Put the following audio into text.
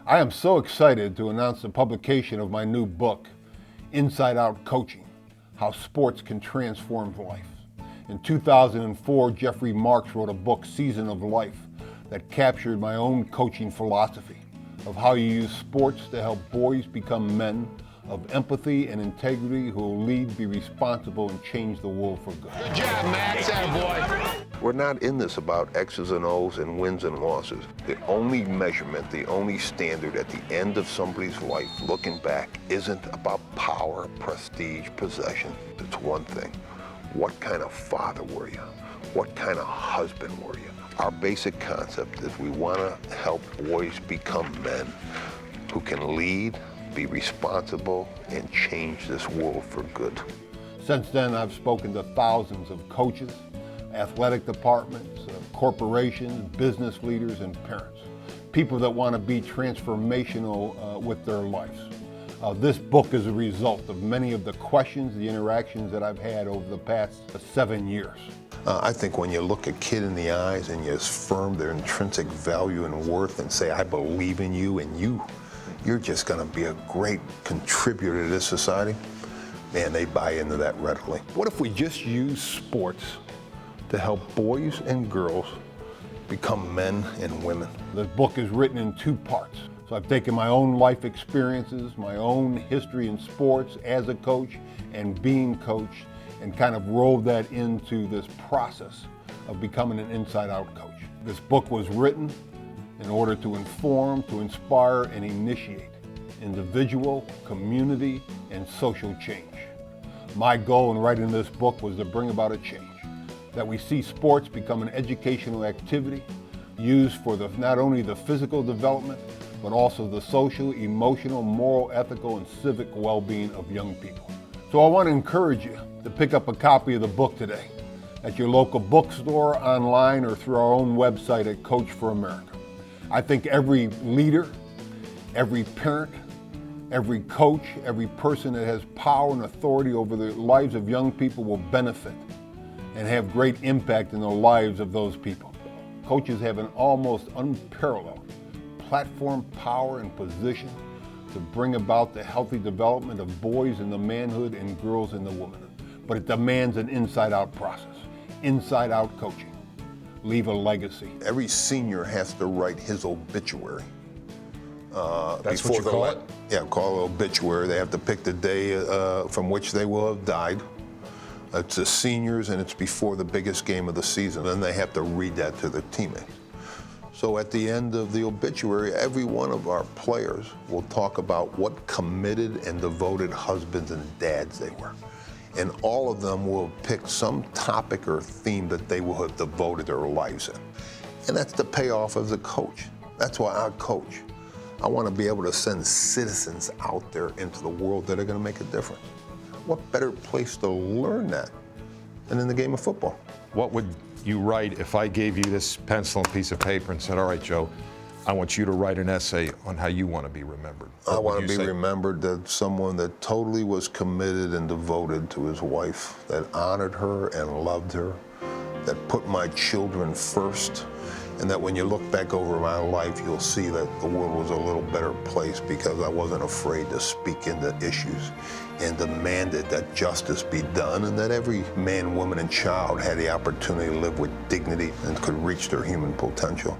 I am so excited to announce the publication of my new book, InSideOut Coaching, How Sports Can Transform Life. In 2004, Jeffrey Marks wrote a book, Season of Life, that captured my own coaching philosophy of how you use sports to help boys become men of empathy and integrity who will lead, be responsible, and change the world for good. Good job, Max. Attaboy. We're not in this about X's and O's and wins and losses. The only measurement, the only standard at the end of somebody's life, looking back, isn't about power, prestige, possession. It's one thing. What kind of father were you? What kind of husband were you? Our basic concept is we want to help boys become men who can lead, be responsible, and change this world for good. Since then, I've spoken to thousands of coaches, athletic departments, corporations, business leaders, and parents. People that want to be transformational with their lives. This book is a result of many of the questions, the interactions that I've had over the past 7 years. I think when you look a kid in the eyes and you affirm their intrinsic value and worth and say, I believe in you and you're just going to be a great contributor to this society, man, they buy into that readily. What if we just use sports to help boys and girls become men and women? The book is written in 2 parts. So I've taken my own life experiences, my own history in sports as a coach and being coached, and kind of rolled that into this process of becoming an inside-out coach. This book was written in order to inform, to inspire, and initiate individual, community, and social change. My goal in writing this book was to bring about a change, that we see sports become an educational activity used for not only the physical development, but also the social, emotional, moral, ethical, and civic well-being of young people. So I want to encourage you to pick up a copy of the book today at your local bookstore, online, or through our own website at Coach for America. I think every leader, every parent, every coach, every person that has power and authority over the lives of young people will benefit and have great impact in the lives of those people. Coaches have an almost unparalleled platform, power, and position to bring about the healthy development of boys in the manhood and girls in the womanhood. But it demands an inside-out process, inside-out coaching. Leave a legacy. Every senior has to write his obituary. That's what you call it? Yeah, call it obituary. They have to pick the day from which they will have died. It's the seniors, and it's before the biggest game of the season. Then they have to read that to their teammates. So at the end of the obituary, every one of our players will talk about what committed and devoted husbands and dads they were. And all of them will pick some topic or theme that they will have devoted their lives in. And that's the payoff as a coach. That's why I coach. I want to be able to send citizens out there into the world that are going to make a difference. What better place to learn that than in the game of football? What would you write if I gave you this pencil and piece of paper and said, all right, Joe, I want you to write an essay on how you want to be remembered? I want to be remembered as someone that totally was committed and devoted to his wife, that honored her and loved her, that put my children first, and that when you look back over my life, you'll see that the world was a little better place because I wasn't afraid to speak into issues and demanded that justice be done, and that every man, woman, and child had the opportunity to live with dignity and could reach their human potential.